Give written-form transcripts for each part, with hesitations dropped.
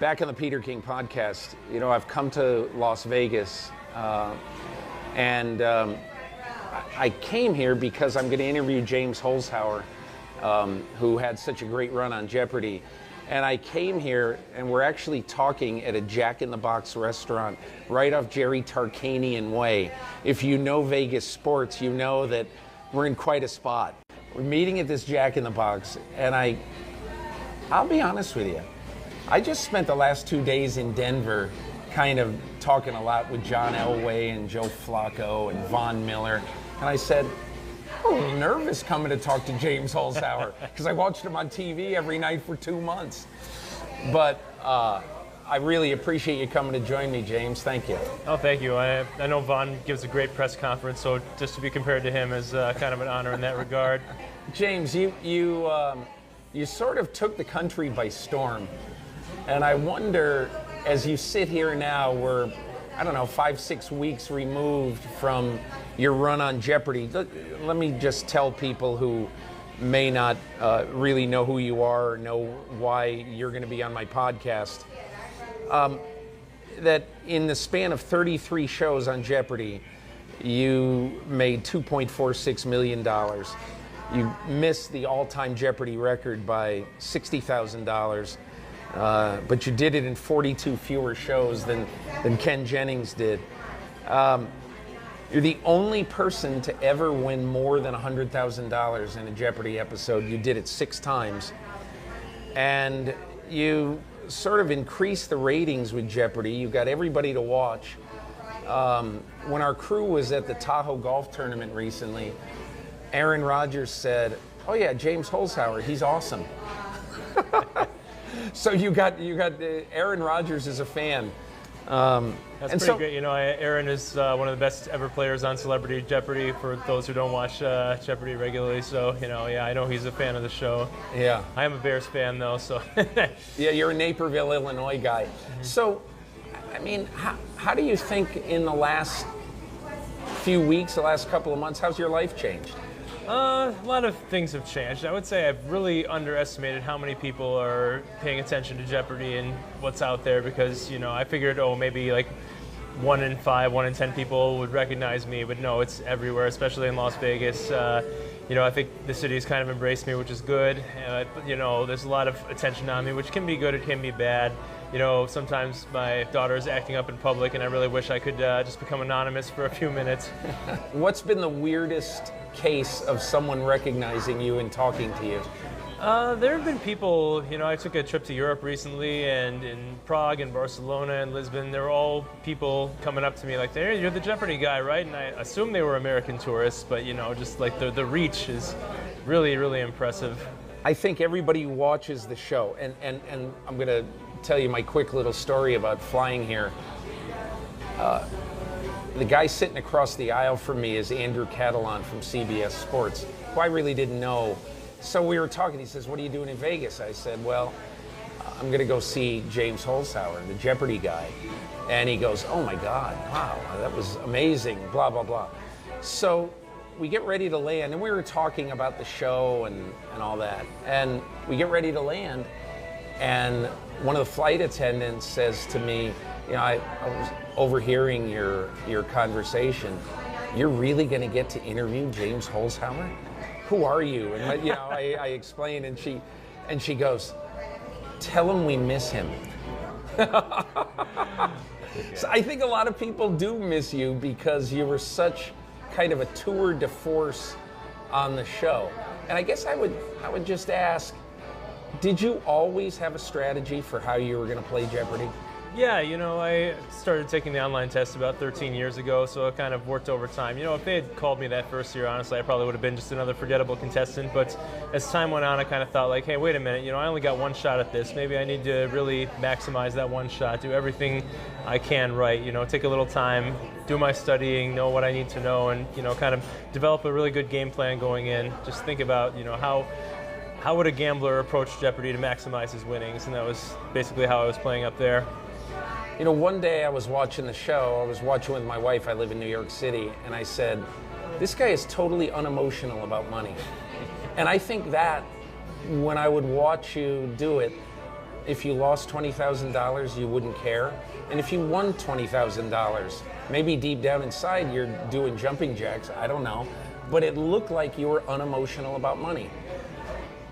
back on the Peter King podcast, you know, I've come to Las Vegas, and I came here because I'm going to interview James Holzhauer, who had such a great run on Jeopardy. And I came here, and we're actually talking at a Jack in the Box restaurant right off Jerry Tarkanian Way. If you know Vegas sports, you know that we're in quite a spot. We're meeting at this Jack in the Box, and I'll be honest with you, I just spent the last 2 days in Denver kind of talking a lot with John Elway and Joe Flacco and Von Miller, and I said, I'm a little nervous coming to talk to James Holzhauer because I watched him on TV every night for 2 months. But I really appreciate you coming to join me, James. Thank you. Oh, thank you. I know Von gives a great press conference, so just to be compared to him is kind of an honor in that regard. James, you sort of took the country by storm. And I wonder, as you sit here now, we're, 5-6 weeks removed from your run on Jeopardy. Let me just tell people who may not really know who you are or know why you're going to be on my podcast, that in the span of 33 shows on Jeopardy, you made $2.46 million. You missed the all-time Jeopardy record by $60,000. But you did it in 42 fewer shows than Ken Jennings did. You're the only person to ever win more than $100,000 in a Jeopardy episode. You did it 6 times. And you sort of increased the ratings with Jeopardy. You got everybody to watch. When our crew was at the Tahoe golf tournament recently, Aaron Rodgers said, "Oh yeah, James Holzhauer, he's awesome." So you got Aaron Rodgers is a fan. That's pretty great. You know, Aaron is one of the best ever players on Celebrity Jeopardy for those who don't watch Jeopardy regularly. So, I know he's a fan of the show. Yeah. I am a Bears fan, though, so. Yeah, you're a Naperville, Illinois guy. Mm-hmm. So, I mean, how do you think in the last few weeks, the last couple of months, how's your life changed? A lot of things have changed. I would say I've really underestimated how many people are paying attention to Jeopardy and what's out there because, I figured, maybe like 1 in 5, 1 in 10 people would recognize me, but no, it's everywhere, especially in Las Vegas. I think the city's kind of embraced me, which is good. There's a lot of attention on me, which can be good, it can be bad. Sometimes my daughter is acting up in public, and I really wish I could just become anonymous for a few minutes. What's been the weirdest case of someone recognizing you and talking to you? There have been people, I took a trip to Europe recently, and in Prague and Barcelona and Lisbon, there were all people coming up to me like, "Hey, you're the Jeopardy guy, right?" And I assumed they were American tourists, but, just like the reach is really, really impressive. I think everybody who watches the show, and I'm going to tell you my quick little story about flying here. The guy sitting across the aisle from me is Andrew Catalan from CBS Sports, who I really didn't know. So we were talking, he says, "What are you doing in Vegas?" I said, "Well, I'm going to go see James Holzhauer, the Jeopardy guy." And he goes, "Oh my God, wow, that was amazing, blah, blah, blah." So we get ready to land, and we were talking about the show and all that. And we get ready to land, and one of the flight attendants says to me, I was overhearing your conversation. "You're really going to get to interview James Holzhauer? Who are you?" And I explained, and she goes, "Tell him we miss him." So I think a lot of people do miss you because you were such kind of a tour de force on the show. And I guess I would just ask, did you always have a strategy for how you were going to play Jeopardy? Yeah, I started taking the online test about 13 years ago, so it kind of worked over time. If they had called me that first year, honestly, I probably would have been just another forgettable contestant. But as time went on, I kind of thought like, hey, wait a minute, I only got one shot at this. Maybe I need to really maximize that one shot, do everything I can right, take a little time, do my studying, know what I need to know, and, kind of develop a really good game plan going in. Just think about, how would a gambler approach Jeopardy to maximize his winnings? And that was basically how I was playing up there. One day I was watching the show, I was watching with my wife, I live in New York City, and I said, "This guy is totally unemotional about money." And I think that when I would watch you do it, if you lost $20,000, you wouldn't care. And if you won $20,000, maybe deep down inside you're doing jumping jacks, I don't know. But it looked like you were unemotional about money.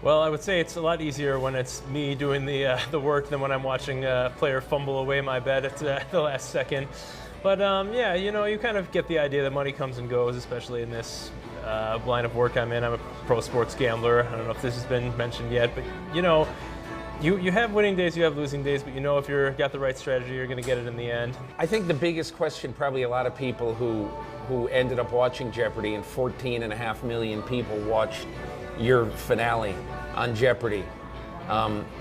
Well, I would say it's a lot easier when it's me doing the work than when I'm watching a player fumble away my bet at the last second. But yeah, you kind of get the idea that money comes and goes, especially in this line of work I'm in. I'm a pro sports gambler. I don't know if this has been mentioned yet, but you have winning days, you have losing days, but if you've got the right strategy, you're going to get it in the end. I think the biggest question, probably a lot of people who ended up watching Jeopardy, and 14.5 million people watched your finale on Jeopardy,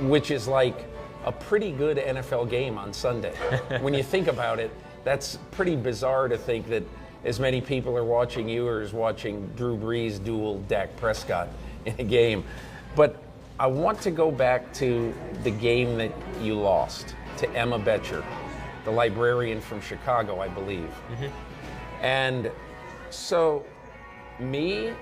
which is like a pretty good NFL game on Sunday. When you think about it, that's pretty bizarre to think that as many people are watching you or as watching Drew Brees duel Dak Prescott in a game. But I want to go back to the game that you lost to Emma Boettcher, the librarian from Chicago, I believe. Mm-hmm. And so me,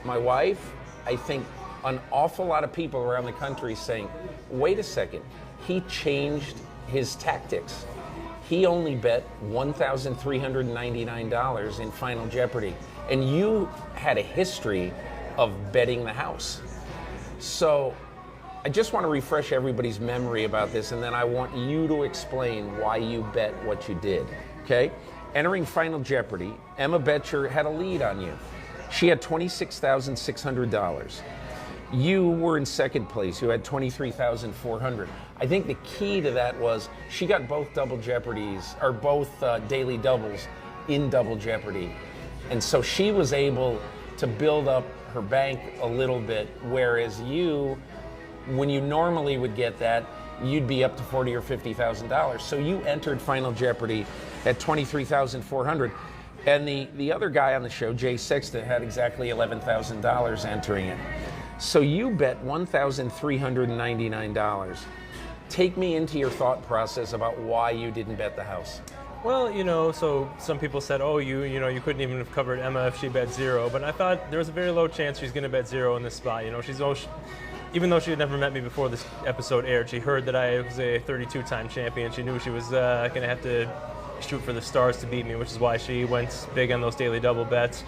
my wife, I think an awful lot of people around the country saying, wait a second, he changed his tactics. He only bet $1,399 in Final Jeopardy. And you had a history of betting the house. So I just want to refresh everybody's memory about this, and then I want you to explain why you bet what you did, okay? Entering Final Jeopardy, Emma Boettcher had a lead on you. She had $26,600. You were in second place. You had $23,400. I think the key to that was she got both double Jeopardies, or both daily doubles in double Jeopardy. And so she was able to build up her bank a little bit, whereas you, when you normally would get that, you'd be up to $40,000 or $50,000. So you entered Final Jeopardy at $23,400. And the other guy on the show, Jay Sexton, had exactly $11,000 entering it. So you bet $1,399. Take me into your thought process about why you didn't bet the house. Well, so some people said, oh, you couldn't even have covered Emma if she bet zero. But I thought there was a very low chance she's going to bet zero in this spot. Even though she had never met me before this episode aired, she heard that I was a 32-time champion. She knew she was going to have to shoot for the stars to beat me, which is why she went big on those daily double bets.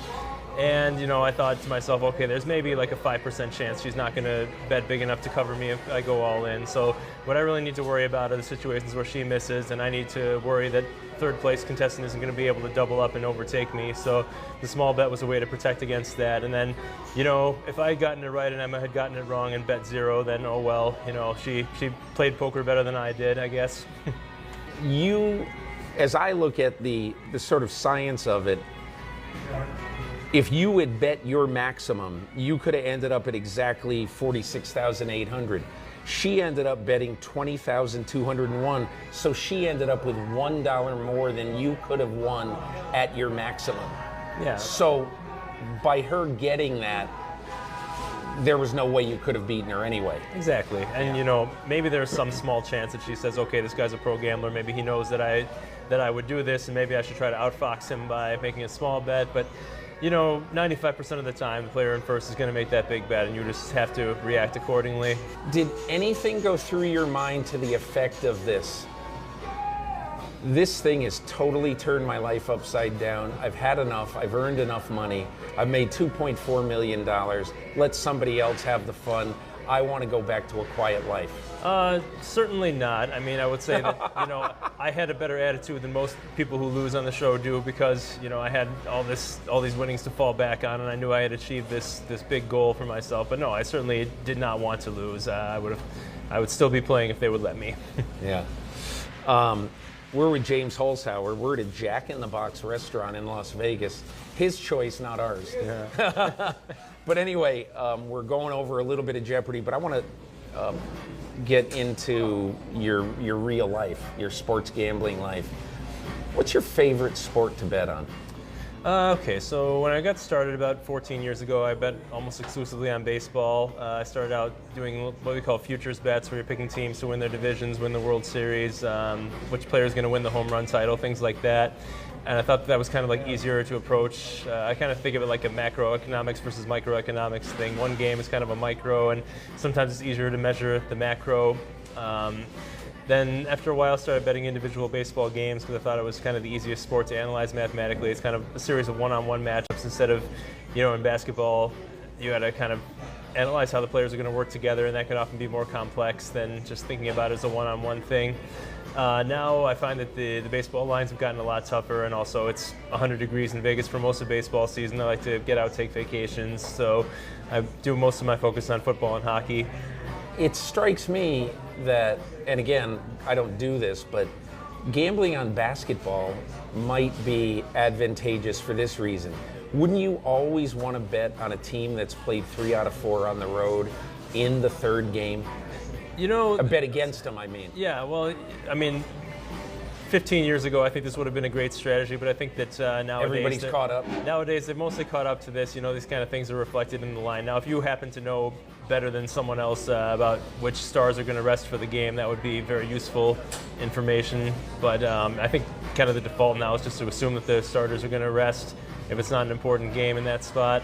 And, I thought to myself, okay, there's maybe like a 5% chance she's not going to bet big enough to cover me if I go all in. So what I really need to worry about are the situations where she misses, and I need to worry that third place contestant isn't going to be able to double up and overtake me. So the small bet was a way to protect against that. And then, if I had gotten it right and Emma had gotten it wrong and bet zero, then oh well, she played poker better than I did, I guess. As I look at the sort of science of it, if you had bet your maximum, you could have ended up at exactly $46,800. She ended up betting $20,201, so she ended up with $1 more than you could have won at your maximum. Yeah. So by her getting that, there was no way you could have beaten her anyway. Exactly. And maybe there's some small chance that she says, okay, this guy's a pro gambler. Maybe he knows that I would do this, and maybe I should try to outfox him by making a small bet. But 95% of the time, the player in first is going to make that big bet, and you just have to react accordingly. Did anything go through your mind to the effect of this? This thing has totally turned my life upside down. I've had enough. I've earned enough money. I've made $2.4 million. Let somebody else have the fun. I want to go back to a quiet life. Certainly not. I mean, I would say that, I had a better attitude than most people who lose on the show do because, I had all these winnings to fall back on, and I knew I had achieved this big goal for myself. But no, I certainly did not want to lose. I would still be playing if they would let me. Yeah. We're with James Holzhauer. We're at a Jack in the Box restaurant in Las Vegas. His choice, not ours. Yeah. But anyway, we're going over a little bit of Jeopardy, but I want to get into your real life, your sports gambling life. What's your favorite sport to bet on? Okay, so when I got started about 14 years ago, I bet almost exclusively on baseball. I started out doing what we call futures bets, where you're picking teams to win their divisions, win the World Series, which player is going to win the home run title, things like that. And I thought that was kind of like easier to approach. I kind of think of it like a macroeconomics versus microeconomics thing. One game is kind of a micro, and sometimes it's easier to measure the macro Then after a while, I started betting individual baseball games because I thought it was kind of the easiest sport to analyze mathematically. It's kind of a series of one-on-one matchups instead of, in basketball, you got to kind of analyze how the players are going to work together, and that can often be more complex than just thinking about it as a one-on-one thing. Now I find that the baseball lines have gotten a lot tougher, and also it's 100 degrees in Vegas for most of baseball season. I like to get out, take vacations, so I do most of my focus on football and hockey. It strikes me that, and again, I don't do this, but gambling on basketball might be advantageous for this reason. Wouldn't you always want to bet on a team that's played 3 out of 4 on the road in the third game? A bet against them, I mean. Yeah, well, 15 years ago, I think this would have been a great strategy, but I think that nowadays... Everybody's caught up. Nowadays, they've mostly caught up to this. These kind of things are reflected in the line. Now, if you happen to know better than someone else about which stars are going to rest for the game, that would be very useful information. But I think kind of the default now is just to assume that the starters are going to rest if it's not an important game in that spot.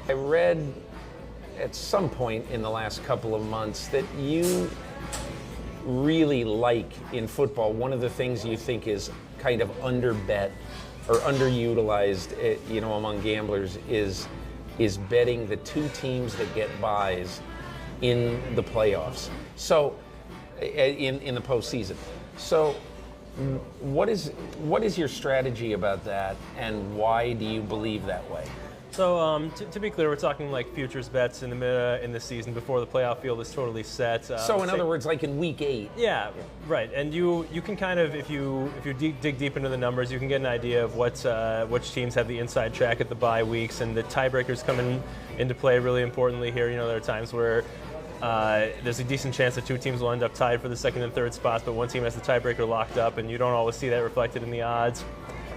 I read at some point in the last couple of months that you really like in football, one of the things you think is kind of underbet or underutilized, among gamblers is betting the 2 teams that get byes in the playoffs. So, in the postseason. So, what is your strategy about that, and why do you believe that way? So to be clear, we're talking like futures bets in the season before the playoff field is totally set. So in other words, like in week 8. Yeah, right. And you can kind of, if you dig deep into the numbers, you can get an idea of which teams have the inside track at the bye weeks, and the tiebreakers come into play really importantly here. There are times where there's a decent chance that 2 teams will end up tied for the second and third spots, but one team has the tiebreaker locked up, and you don't always see that reflected in the odds.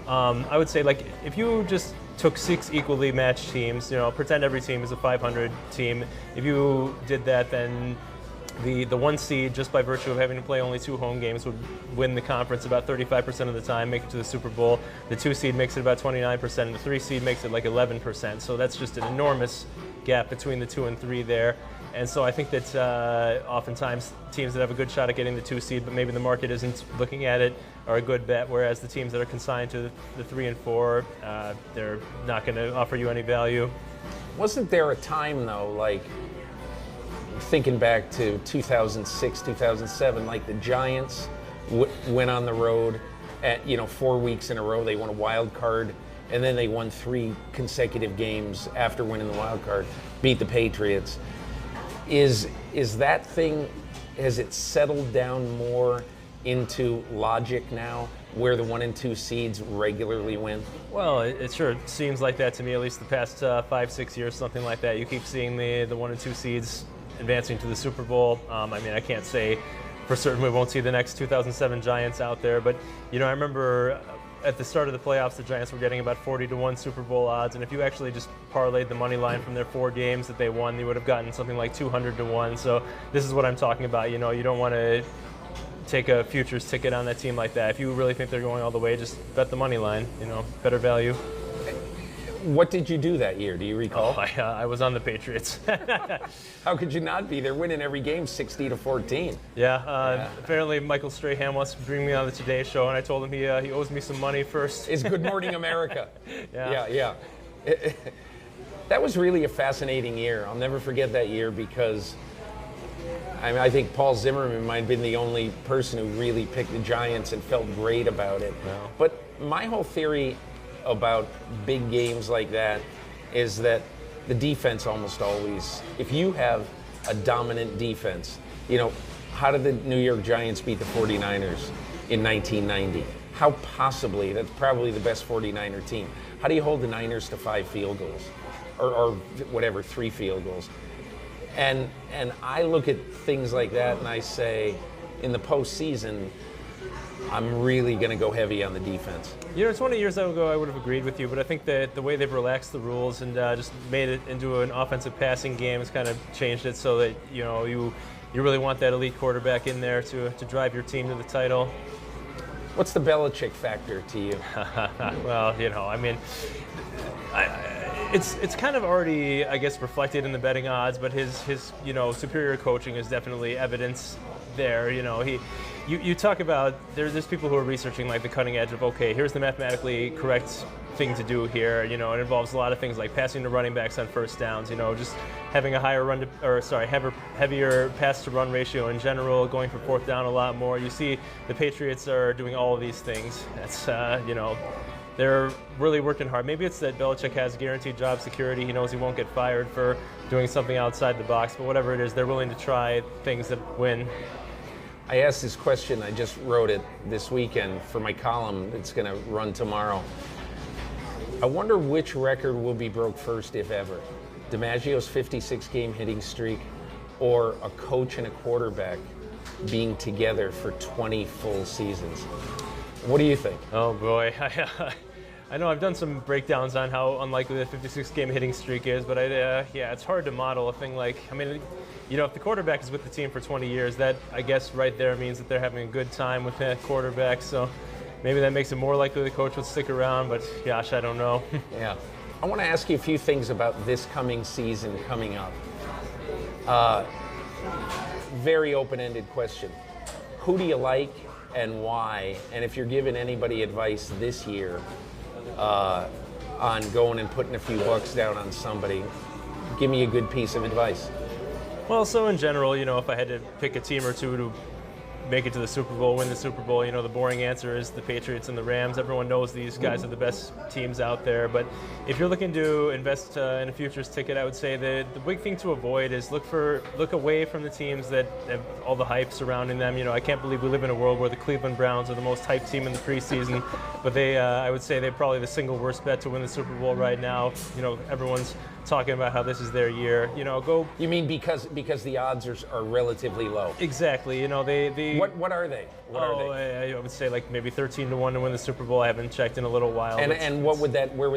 I would say, like, if you just took 6 equally matched teams, pretend every team is a 500 team. If you did that, then the 1 seed, just by virtue of having to play only 2 home games, would win the conference about 35% of the time, make it to the Super Bowl. The 2 seed makes it about 29%, and the 3 seed makes it like 11%. So that's just an enormous gap between the 2 and 3 there. And so I think that oftentimes teams that have a good shot at getting the 2 seed, but maybe the market isn't looking at it, are a good bet, whereas the teams that are consigned to the 3 and 4, they're not going to offer you any value. Wasn't there a time, though, like thinking back to 2006, 2007, like the Giants went on the road at 4 weeks in a row, they won a wild card, and then they won 3 consecutive games after winning the wild card, beat the Patriots. Is that thing, has it settled down more into logic now, where the 1 and 2 seeds regularly win? Well, it sure seems like that to me, at least the past 5-6 years, something like that. You keep seeing the 1 and 2 seeds advancing to the Super Bowl. I can't say for certain we won't see the next 2007 Giants out there, but I remember at the start of the playoffs, the Giants were getting about 40-1 Super Bowl odds, and if you actually just parlayed the money line from their 4 games that they won, you would have gotten something like 200-1. So this is what I'm talking about. You don't want to take a futures ticket on that team like that. If you really think they're going all the way, just bet the money line. Better value. What did you do that year? Do you recall? Oh, I was on the Patriots. How could you not be? They're winning every game 60-14. Yeah. Apparently Michael Strahan wants to bring me on the Today Show, and I told him he owes me some money first. It's Good Morning America. Yeah. That was really a fascinating year. I'll never forget that year because I think Paul Zimmerman might have been the only person who really picked the Giants and felt great about it. No. But my whole theory about big games like that is that the defense almost always, if you have a dominant defense, how did the New York Giants beat the 49ers in 1990? How possibly, that's probably the best 49er team. How do you hold the Niners to 5 field goals? Or whatever, 3 field goals? And I look at things like that and I say, in the postseason, I'm really going to go heavy on the defense. 20 years ago I would have agreed with you, but I think that the way they've relaxed the rules and just made it into an offensive passing game has kind of changed it so that you really want that elite quarterback in there to drive your team to the title. What's the Belichick factor to you? Well, it's kind of already, I guess, reflected in the betting odds, but his superior coaching is definitely evidence there. You talk about there's people who are researching like the cutting edge of, okay, here's the mathematically correct thing to do here. It involves a lot of things like passing to running backs on first downs. Just having a higher heavier pass to run ratio in general, going for fourth down a lot more. You see, the Patriots are doing all of these things. That's they're really working hard. Maybe it's that Belichick has guaranteed job security. He knows he won't get fired for doing something outside the box, but whatever it is, they're willing to try things that win. I asked this question, I just wrote it this weekend for my column that's going to run tomorrow. I wonder which record will be broke first, if ever. DiMaggio's 56-game hitting streak, or a coach and a quarterback being together for 20 full seasons. What do you think? Oh boy, I know I've done some breakdowns on how unlikely the 56-game hitting streak is, but it's hard to model a thing like, if the quarterback is with the team for 20 years, that I guess right there means that they're having a good time with that quarterback. So maybe that makes it more likely the coach will stick around, but gosh, I don't know. Yeah. I want to ask you a few things about this coming season coming up. Very open-ended question. Who do you like and why? And if you're giving anybody advice this year on going and putting a few bucks down on somebody, give me a good piece of advice. Well, so in general, if I had to pick a team or two to make it to the Super Bowl, win the Super Bowl, the boring answer is the Patriots and the Rams. Everyone knows these guys are the best teams out there. But if you're looking to invest in a futures ticket, I would say that the big thing to avoid is look away from the teams that have all the hype surrounding them. I can't believe we live in a world where the Cleveland Browns are the most hyped team in the preseason, but I would say they're probably the single worst bet to win the Super Bowl right now. Everyone's talking about how this is their year. You mean because the odds are relatively low? Exactly. What are they? I would say like maybe 13-1 to win the Super Bowl. I haven't checked in a little while. And where would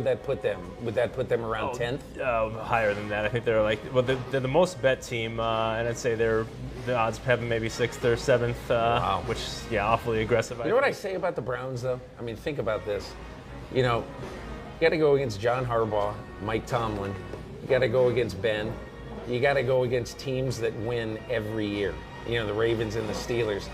that put them? Would that put them around 10th? Higher than that. I think they're they're the most bet team, and I'd say the odds have them maybe 6th or 7th, wow. Which awfully aggressive. You know what I say about the Browns though? Think about this. You got to go against John Harbaugh, Mike Tomlin. You got to go against Ben. You got to go against teams that win every year. The Ravens and the Steelers.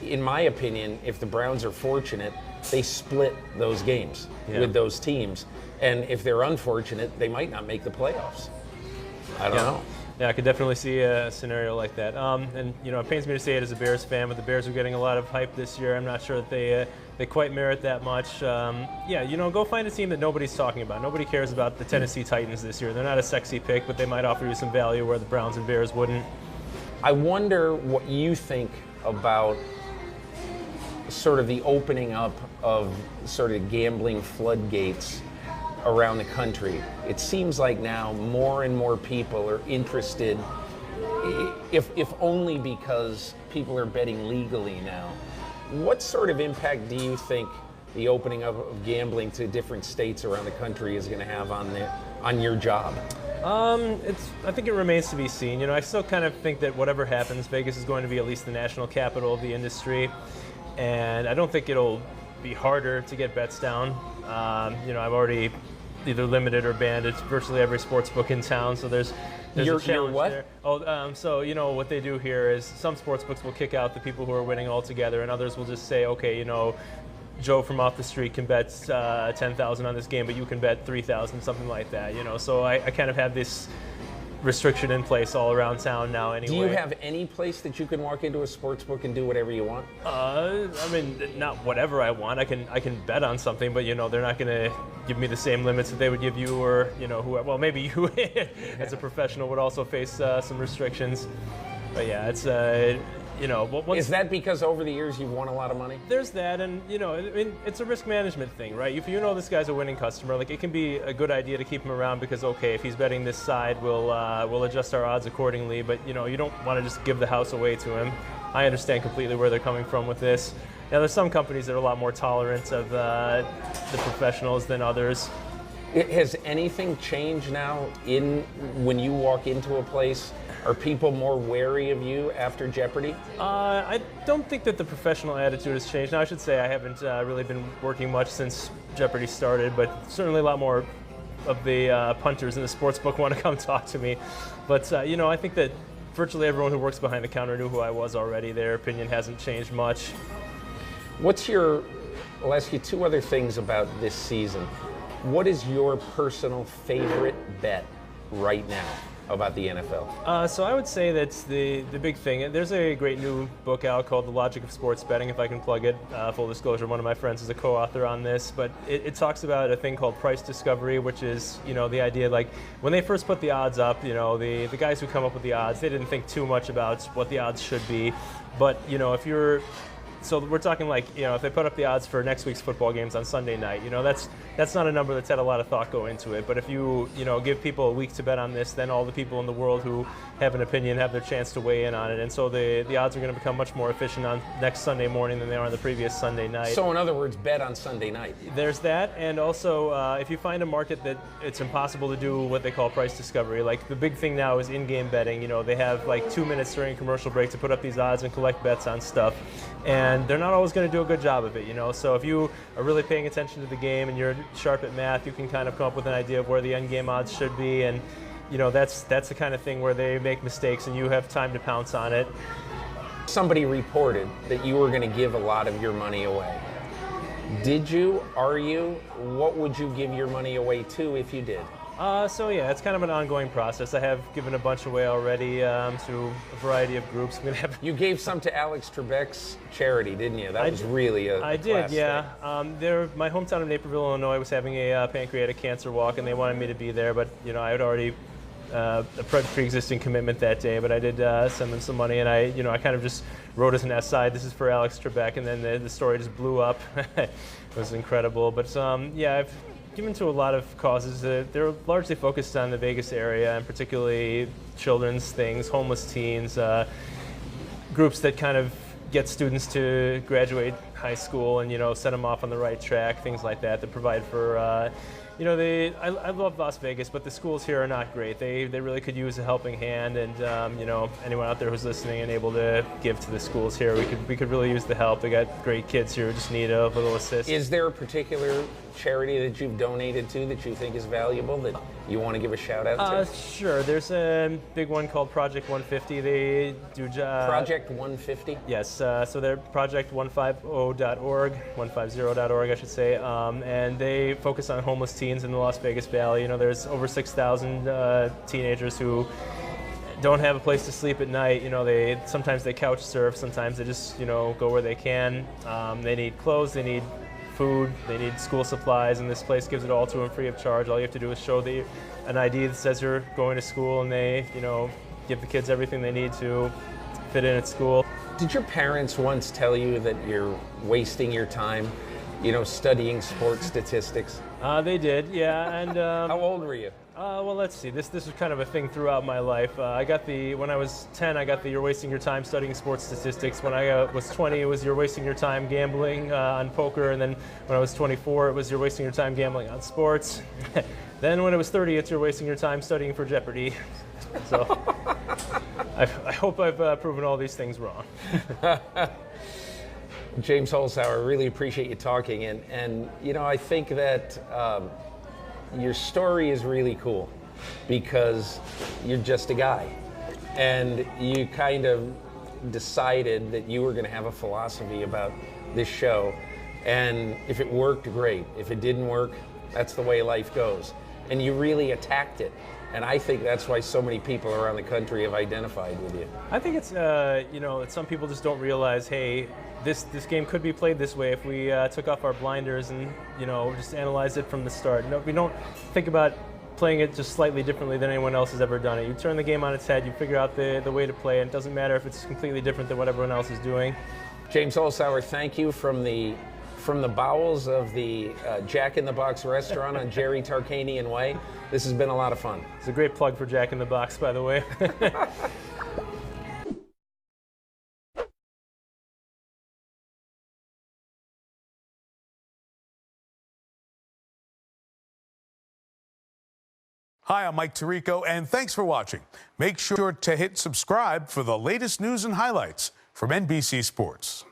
In my opinion, if the Browns are fortunate, they split those games with those teams. And if they're unfortunate, they might not make the playoffs. I don't know. Yeah, I could definitely see a scenario like that. And it pains me to say it as a Bears fan, but the Bears are getting a lot of hype this year. I'm not sure that they quite merit that much. Go find a team that nobody's talking about. Nobody cares about the Tennessee Titans this year. They're not a sexy pick, but they might offer you some value where the Browns and Bears wouldn't. I wonder what you think about sort of the opening up of sort of gambling floodgates around the country. It seems like now more and more people are interested, if only because people are betting legally now. What sort of impact do you think the opening up of gambling to different states around the country is going to have on your job? I think it remains to be seen. I still kind of think that whatever happens, Vegas is going to be at least the national capital of the industry, and I don't think it'll be harder to get bets down. I've already either limited or banned it virtually every sports book in town, so there's a challenge what? there. So what they do here is some sports books will kick out the people who are winning altogether, and others will just say, okay, Joe from off the street can bet 10,000 on this game, but you can bet 3,000, something like that. So I kind of have this restriction in place all around town now anyway. Do you have any place that you can walk into a sports book and do whatever you want? Not whatever I want. I can bet on something, but they're not going to give me the same limits that they would give you or whoever. Well, maybe you as a professional would also face some restrictions. But yeah, it's is that because over the years you've won a lot of money? There's that, and it's a risk management thing, right? If this guy's a winning customer, it can be a good idea to keep him around because if he's betting this side, we'll adjust our odds accordingly. But you don't want to just give the house away to him. I understand completely where they're coming from with this. Now, there's some companies that are a lot more tolerant of the professionals than others. Has anything changed now when you walk into a place? Are people more wary of you after Jeopardy? I don't think that the professional attitude has changed. Now, I should say I haven't really been working much since Jeopardy started, but certainly a lot more of the punters in the sports book want to come talk to me. But, I think that virtually everyone who works behind the counter knew who I was already. Their opinion hasn't changed much. I'll ask you two other things about this season. What is your personal favorite bet right now about the NFL? So I would say that's the big thing. There's a great new book out called The Logic of Sports Betting, if I can plug it. Full disclosure, one of my friends is a co-author on this, but it talks about a thing called price discovery, which is, the idea, like, when they first put the odds up, the guys who come up with the odds, they didn't think too much about what the odds should be. But, so we're talking like, if they put up the odds for next week's football games on Sunday night, that's not a number that's had a lot of thought go into it. But if you give people a week to bet on this, then all the people in the world who have an opinion have their chance to weigh in on it. And so the odds are going to become much more efficient on next Sunday morning than they are on the previous Sunday night. So in other words, bet on Sunday night. There's that. And also, if you find a market that it's impossible to do what they call price discovery, like the big thing now is in-game betting. They have like 2 minutes during commercial break to put up these odds and collect bets on stuff. And they're not always going to do a good job of it, So if you are really paying attention to the game and you're sharp at math, you can kind of come up with an idea of where the end game odds should be. And, that's the kind of thing where they make mistakes and you have time to pounce on it. Somebody reported that you were going to give a lot of your money away. Did you? Are you? What would you give your money away to if you did? So yeah, it's kind of an ongoing process. I have given a bunch away already to a variety of groups. You gave some to Alex Trebek's charity, didn't you? That was really a I did, yeah. My hometown of Naperville, Illinois was having a pancreatic cancer walk, and they wanted me to be there, but I had already a pre-existing commitment that day, but I did send them some money, and I kind of just wrote as an S-side, this is for Alex Trebek, and then the story just blew up. It was incredible, but yeah, I've given to a lot of causes. They're largely focused on the Vegas area, and particularly children's things, homeless teens, groups that kind of get students to graduate high school and set them off on the right track, things like that provide for I love Las Vegas, but the schools here are not great. They really could use a helping hand, and anyone out there who's listening and able to give to the schools here, we could really use the help. They got great kids here who just need a little assist. Is there a particular charity that you've donated to that you think is valuable that you want to give a shout out to? Sure. There's a big one called Project 150. They do Project 150? Yes. So they're project150.org, 150.org, I should say, and they focus on homeless teens in the Las Vegas Valley. There's over 6,000 teenagers who don't have a place to sleep at night. Sometimes they couch surf, sometimes they just go where they can. They need clothes, they need food, they need school supplies, and this place gives it all to them free of charge. All you have to do is show an ID that says you're going to school, and they give the kids everything they need to fit in at school. Did your parents once tell you that you're wasting your time, studying sports statistics? They did, yeah. And how old were you? Well, let's see. This was kind of a thing throughout my life. When I was 10, I got the "you're wasting your time studying sports statistics." When I was 20, it was "you're wasting your time gambling on poker," and then when I was 24, it was "you're wasting your time gambling on sports." Then when it was 30, it's "you're wasting your time studying for Jeopardy." So I hope I've proven all these things wrong. James Holzhauer, really appreciate you talking, and I think that your story is really cool because you're just a guy, and you kind of decided that you were going to have a philosophy about this show, and if it worked, great. If it didn't work, that's the way life goes, and you really attacked it. And I think that's why so many people around the country have identified with you. I think it's, some people just don't realize, hey, this game could be played this way if we took off our blinders and, just analyzed it from the start. We don't think about playing it just slightly differently than anyone else has ever done it. You turn the game on its head, you figure out the way to play, and it doesn't matter if it's completely different than what everyone else is doing. James Holzhauer, thank you from the bowels of the Jack in the Box restaurant on Jerry Tarkanian Way. This has been a lot of fun. It's a great plug for Jack in the Box, by the way. Hi, I'm Mike Tirico, and thanks for watching. Make sure to hit subscribe for the latest news and highlights from NBC Sports.